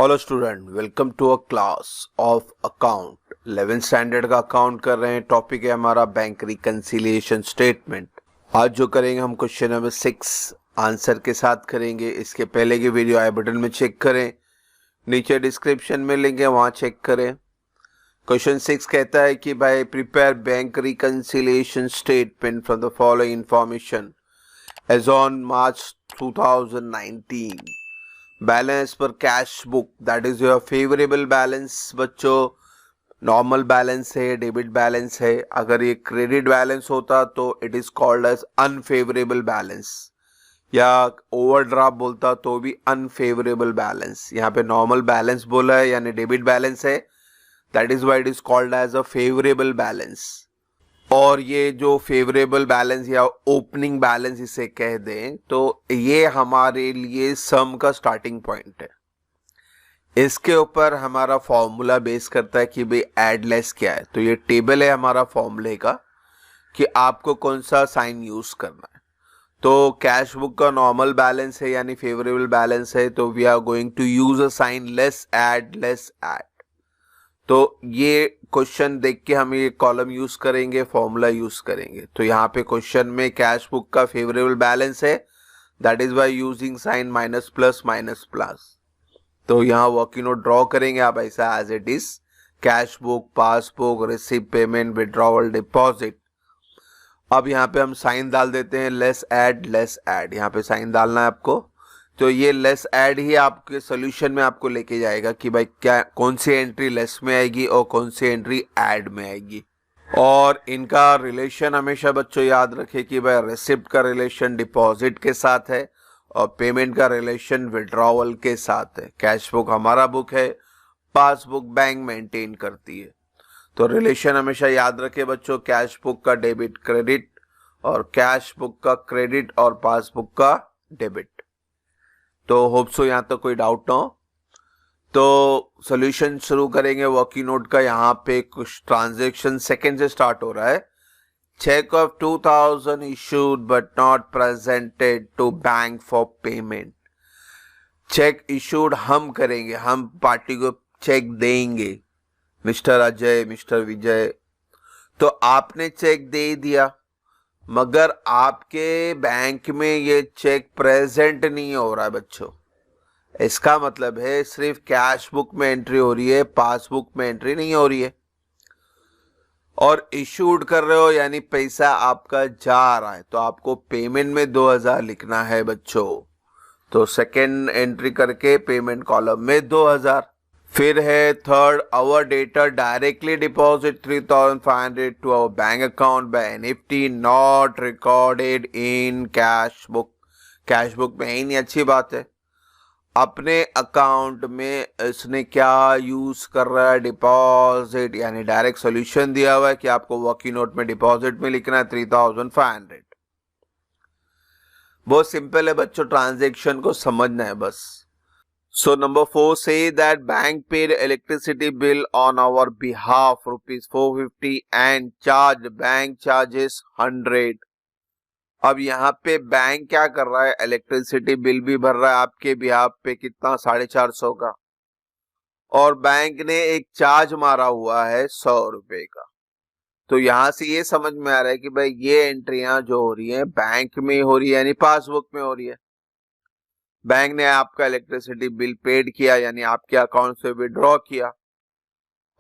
Hello student, welcome to a class of account 11th standard का account कर रहे हैं। टॉपिक है हमारा बैंक रिकंसिलिएशन स्टेटमेंट। आज जो करेंगे हम क्वेश्चन नंबर 6 आंसर के साथ करेंगे। इसके पहले की वीडियो आई बटन में चेक करें, नीचे डिस्क्रिप्शन में लिंक है वहां चेक करें। क्वेश्चन 6 कहता है कि भाई prepare bank reconciliation statement from the following information as on March 2019। Balance पर cash book, that is your favourable balance. बच्चों, नॉर्मल बैलेंस है, डेबिट बैलेंस है। अगर ये क्रेडिट बैलेंस होता तो it is called as unfavourable balance, या overdraft बोलता तो भी अनफेवरेबल बैलेंस। यहाँ पे नॉर्मल बैलेंस बोला है यानी डेबिट बैलेंस है, that is why it is called as a favourable balance. और ये जो फेवरेबल बैलेंस या ओपनिंग बैलेंस इसे कह दें तो ये हमारे लिए सम का स्टार्टिंग पॉइंट है। इसके ऊपर हमारा फॉर्मूला बेस करता है कि भाई एड लेस क्या है। तो ये टेबल है हमारा फॉर्मूले का कि आपको कौन सा साइन यूज करना है। तो कैश बुक का नॉर्मल बैलेंस है यानी फेवरेबल बैलेंस है, तो we are going to use a sign less add. तो ये क्वेश्चन देख के हम ये कॉलम यूज करेंगे, फॉर्मूला यूज करेंगे। तो यहाँ पे क्वेश्चन में कैश बुक का फेवरेबल बैलेंस है, that is by using sign minus plus. तो यहाँ वर्किंग नोट ड्रॉ करेंगे आप ऐसा as it is, cash book, passbook, receive, payment, withdrawal, deposit. अब यहाँ पे हम साइन डाल देते हैं लेस एड। यहाँ पे साइन डालना है आपको। तो ये लेस ऐड ही आपके सोल्यूशन में आपको लेके जाएगा कि भाई क्या कौन सी एंट्री लेस में आएगी और कौन सी एंट्री ऐड में आएगी। और इनका रिलेशन हमेशा बच्चों याद रखे कि भाई रिसिप्ट का रिलेशन डिपॉजिट के साथ है और पेमेंट का रिलेशन विड्रॉवल के साथ है। कैश बुक हमारा बुक है, पासबुक बैंक मेंटेन करती है। तो रिलेशन हमेशा याद रखे बच्चों, कैश बुक का डेबिट क्रेडिट और कैश बुक का क्रेडिट और पासबुक का डेबिट। तो होप सो यहाँ तक कोई डाउट ना हो। तो सॉल्यूशन शुरू करेंगे वर्किंग नोट का। यहाँ पे कुछ ट्रांजैक्शन सेकंड से स्टार्ट हो रहा है। Cheque of 2000 issued but not presented to bank for payment. Cheque issued हम करेंगे, हम पार्टी को चेक देंगे, मिस्टर अजय, मिस्टर विजय। तो आपने चेक दे दिया मगर आपके बैंक में ये चेक प्रेजेंट नहीं हो रहा है बच्चों। इसका मतलब है सिर्फ कैश बुक में एंट्री हो रही है, पासबुक में एंट्री नहीं हो रही है। और इशूड कर रहे हो यानी पैसा आपका जा रहा है, तो आपको पेमेंट में 2000 लिखना है बच्चों। तो सेकेंड एंट्री करके पेमेंट कॉलम में 2000। फिर है third, our debtor directly deposit 3500 to our bank account by NEFT not recorded in cash book. Cash book में ही नहीं, अच्छी बात है। अपने अकाउंट में इसने क्या यूज कर रहा है, डिपॉजिट, यानी डायरेक्ट सॉल्यूशन दिया हुआ है कि आपको वर्किंग नोट में डिपॉजिट में लिखना है 3500। बहुत सिंपल है बच्चों, ट्रांजैक्शन को समझना है बस। So number 4 say that bank paid electricity bill on our behalf rupees 450 and charged bank charges 100। अब यहाँ पे बैंक क्या कर रहा है, इलेक्ट्रिसिटी बिल भी भर रहा है आपके बिहाफ पे, कितना 450 का। और बैंक ने एक चार्ज मारा हुआ है 100 रुपए का। तो यहां से ये समझ में आ रहा है कि भाई ये एंट्रियां जो हो रही है बैंक में हो रही है यानी पासबुक में हो रही है। बैंक ने आपका इलेक्ट्रिसिटी बिल पेड किया यानी आपके अकाउंट से विड्रॉ किया,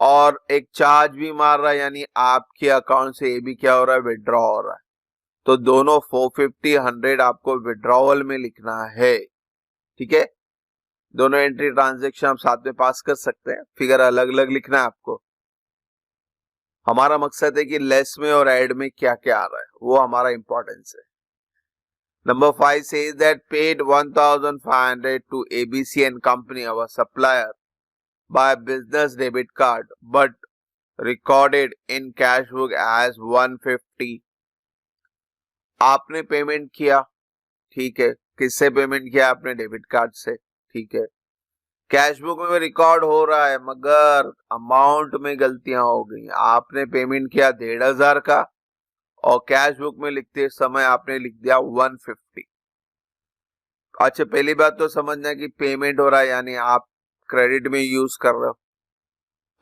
और एक चार्ज भी मार रहा है यानी आपके अकाउंट से ये भी क्या हो रहा है, विड्रॉ हो रहा है। तो दोनों 450 100 आपको विड्रॉवल में लिखना है। ठीक है, दोनों एंट्री ट्रांजैक्शन आप साथ में पास कर सकते हैं, फिगर अलग अलग लिखना है आपको। हमारा मकसद है कि लेस में और ऐड में क्या क्या आ रहा है वो हमारा इंपॉर्टेंस है। Number 5 says that paid 1500 to ABC and Company, our supplier, by business debit card, but recorded in cash book as 150। आपने पेमेंट किया, ठीक है, किससे पेमेंट किया आपने, डेबिट कार्ड से, ठीक है। कैश बुक में रिकॉर्ड हो रहा है मगर अमाउंट में गलतियां हो गई। आपने पेमेंट किया 1500 का और कैश बुक में लिखते समय आपने लिख दिया 150। अच्छा, पहली बात तो समझना कि पेमेंट हो रहा है यानी आप क्रेडिट में यूज कर रहे हो,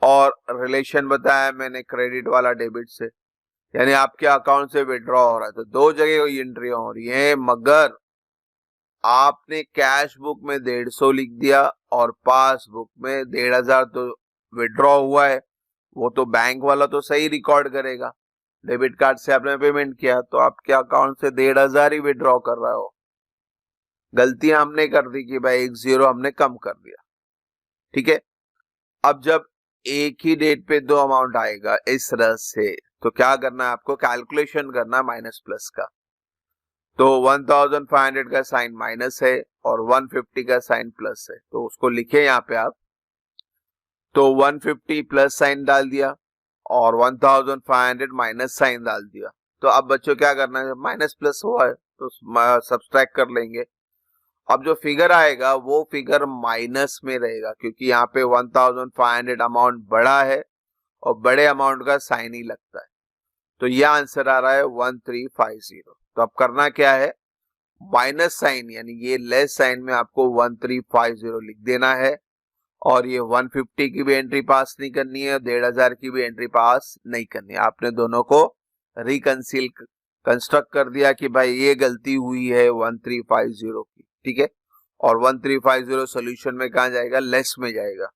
और रिलेशन बताया मैंने क्रेडिट वाला डेबिट से, यानी आपके अकाउंट से विड्रॉ हो रहा है, तो दो जगह एंट्री हो रही है, मगर आपने कैश बुक में 150 लिख दिया और पासबुक में 1500 तो विड्रॉ हुआ है, वो तो बैंक वाला तो सही रिकॉर्ड करेगा। डेबिट कार्ड से आपने पेमेंट किया तो आपके अकाउंट से 1500 ही विड्रॉ कर रहा हो। गलती हमने कर दी कि भाई 1 0 हमने कम कर दिया, ठीक है। अब जब एक ही डेट पे दो अमाउंट आएगा इस तरह से, तो क्या करना है आपको, कैलकुलेशन करना है माइनस प्लस का। तो 1500 का साइन माइनस है और 150 का साइन प्लस है, तो उसको लिखे यहाँ पे आप। तो 150 प्लस साइन डाल दिया और 1500 माइनस साइन डाल दिया। तो अब बच्चों क्या करना है, माइनस प्लस हुआ है तो सब्सट्रैक्ट कर लेंगे। अब जो फिगर आएगा वो फिगर माइनस में रहेगा, क्योंकि यहाँ पे 1500 अमाउंट बड़ा है और बड़े अमाउंट का साइन ही लगता है। तो ये आंसर आ रहा है 1350। तो अब करना क्या है, माइनस साइन यानी ये लेस साइन में आपको 1350 लिख देना है, और ये 150 की भी एंट्री पास नहीं करनी है, 1500 की भी एंट्री पास नहीं करनी है। आपने दोनों को रिकंसील कंस्ट्रक्ट कर दिया कि भाई ये गलती हुई है 1350 की, ठीक है। और 1350 सोल्यूशन में कहा जाएगा, लेस में जाएगा।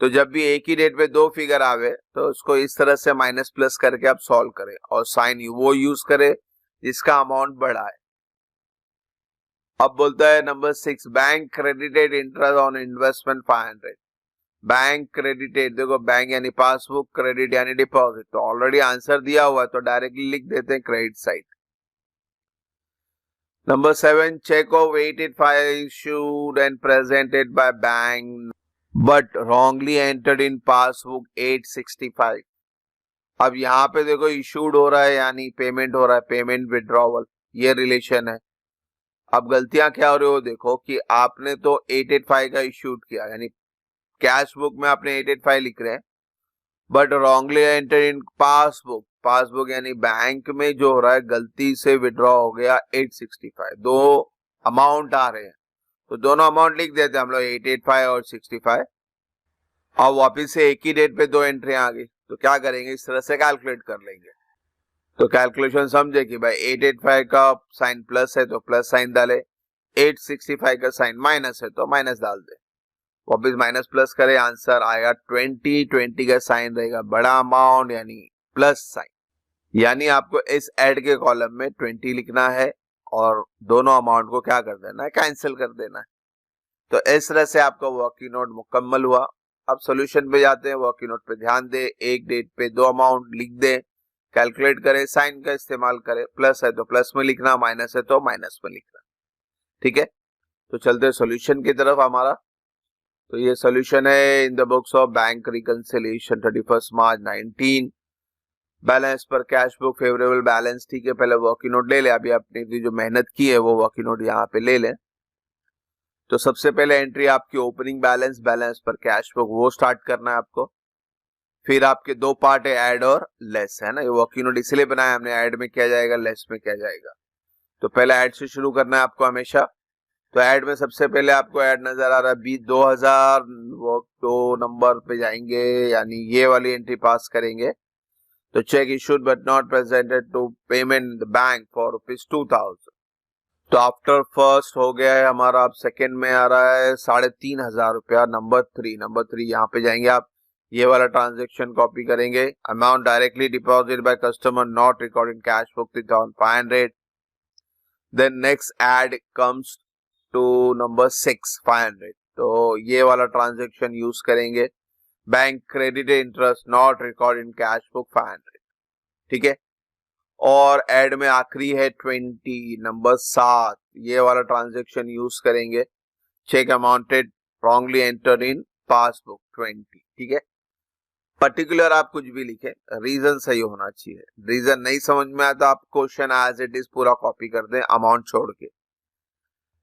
तो जब भी एक ही डेट पे दो फिगर आवे तो उसको इस तरह से माइनस प्लस करके आप सॉल्व करें, और साइन वो यूज करें जिसका अमाउंट बड़ा है। अब बोलता है number 6, bank credited interest on investment 500। Bank credited, देखो बैंक यानी पासबुक, क्रेडिट यानी डिपॉजिट, तो ऑलरेडी आंसर दिया हुआ है तो डायरेक्टली लिख देते हैं credit side. Number 7, cheque of 885 issued and presented by bank but wrongly entered in passbook 865। अब यहाँ पे देखो इशूड हो रहा है यानी पेमेंट हो रहा है, पेमेंट विड्रॉवल, ये रिलेशन है। अब गलतियां क्या हो रही हो, देखो कि आपने तो 885 का इशूड किया, यानी कैश बुक में आपने 885 लिख रहे हैं, but wrongly enter in passbook, passbook यानी बैंक में जो हो रहा है गलती से विड्रॉ हो गया 865। दो अमाउंट आ रहे हैं तो दोनों अमाउंट लिख देते हैं हम लोग, 885 और 65। अब वापिस से एक ही डेट पे दो एंट्री आ गई तो क्या करेंगे, इस तरह से कैलकुलेट कर लेंगे। तो कैलकुलेशन समझे कि भाई 885 का साइन प्लस है तो प्लस साइन डाले, 865 का साइन माइनस है तो माइनस डाल दे, वापिस माइनस प्लस करे, आंसर आएगा 20। 20 का साइन रहेगा बड़ा अमाउंट यानी प्लस साइन, यानी आपको इस ऐड के कॉलम में 20 लिखना है और दोनों अमाउंट को क्या कर देना है, कैंसिल कर देना है। तो इस तरह से आपका वर्किंग नोट मुकम्मल हुआ। अब सॉल्यूशन पे जाते हैं, वर्किंग नोट पे ध्यान दे, एक डेट पे दो अमाउंट लिख दे, कैलकुलेट करें, साइन का इस्तेमाल करें, प्लस है तो प्लस में लिखना, माइनस है तो माइनस में लिखना, ठीक है। तो चलते हैं सॉल्यूशन की तरफ हमारा। तो ये सॉल्यूशन है in the books of bank reconciliation 31 March 19। Balance पर कैश बुक फेवरेबल बैलेंस, ठीक है। पहले वर्किंग नोट ले ले, अभी आपने जो मेहनत की है वो वर्किंग नोट यहाँ पे ले लें। तो सबसे पहले एंट्री आपकी ओपनिंग बैलेंस, बैलेंस पर कैश बुक, वो स्टार्ट करना है आपको। फिर आपके दो पार्ट है, ऐड और लेस, है ना। ये वर्किंग नोट इसलिए बनाया हमने, ऐड में क्या जाएगा, लेस में क्या जाएगा। तो पहले ऐड से शुरू करना है आपको हमेशा। तो ऐड में सबसे पहले आपको ऐड नजर आ रहा है 20,000, वो दो नंबर पे जाएंगे यानी ये वाली एंट्री पास करेंगे। तो cheque issued but not presented to payment the bank for ₹2,000। तो आफ्टर फर्स्ट हो गया है हमारा। अब सेकंड में आ रहा है 3,500 रुपया, नंबर 3 यहाँ पे जाएंगे आप, ये वाला ट्रांजेक्शन कॉपी करेंगे। Amount directly deposit by customer not recorded cash book 3,500। Then next add comes to number 6 500। तो ये वाला ट्रांजेक्शन यूज करेंगे, bank credit interest not record in cash book 500, ठीक है। और ऐड में आखिरी है 20 नंबर 7, ये वाला ट्रांजेक्शन यूज करेंगे, cheque amounted wrongly entered in passbook 20, ठीक है। पर्टिकुलर आप कुछ भी लिखे, रीजन सही होना चाहिए। रीजन नहीं समझ में आया तो आप क्वेश्चन एज इट इज पूरा कॉपी कर दें अमाउंट छोड़ के।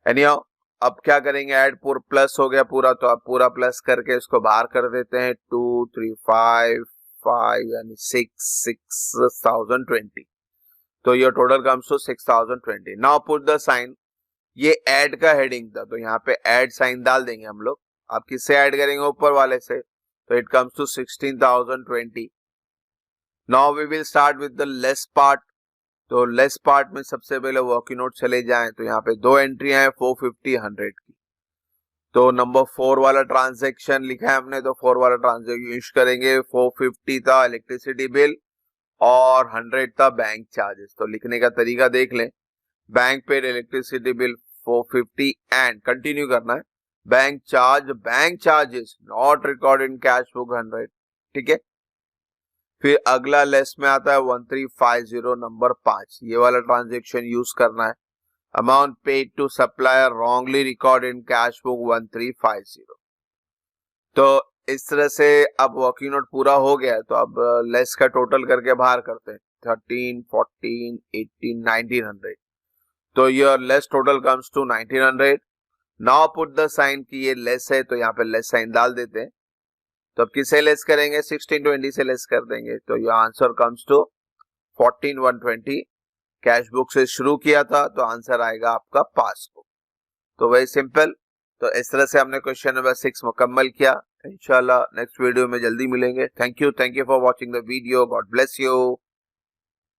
एनीहाउ अब क्या करेंगे, ऐड पूरा प्लस हो गया पूरा, तो आप पूरा प्लस करके इसको बाहर कर देते हैं। 2 3 5 5 यानी 6,020। तो ये total comes to 6,020। Now put the sign, ये ऐड का हेडिंग था तो यहाँ पे ऐड साइन डाल देंगे हम लोग, आप किससे ऐड करेंगे? ऊपर वाले से, तो it comes to 16,020। Now we will start with the less part. तो लेस पार्ट में सबसे पहले वर्किंग नोट चले जाएं, तो यहाँ पे दो एंट्रियां हैं 450 100 की। तो नंबर 4 वाला ट्रांजैक्शन लिखा है हमने, तो 4 वाला ट्रांजैक्शन यूज करेंगे। 450 था इलेक्ट्रिसिटी बिल और 100 था बैंक चार्जेस। तो लिखने का तरीका देख लें, bank paid electricity bill 450 and continue करना है, bank charges not record in cash book 100। ठीक है, फिर अगला लेस में आता है 1350 नंबर 5, ये वाला ट्रांजेक्शन यूज करना है। Amount paid to supplier wrongly record in cash book 1350। तो इस तरह से अब वर्किंग नोट पूरा हो गया है, तो अब लेस का टोटल करके बाहर करते हैं, 13, 14, 18, 1900। तो your less total comes to 1900। Now put the sign कि ये लेस है, तो यहाँ पे लेस साइन डाल देते हैं। तो अब किससे लेस करेंगे? 1620 से लेस कर देंगे, तो your answer comes to 14120। Cash book से शुरू किया था, तो आंसर आएगा आपका पासबुक। तो वेरी सिंपल। तो इस तरह से हमने क्वेश्चन नंबर 6 मुकम्मल किया। इंशाल्लाह नेक्स्ट वीडियो में जल्दी मिलेंगे। Thank you for watching the video. God bless you.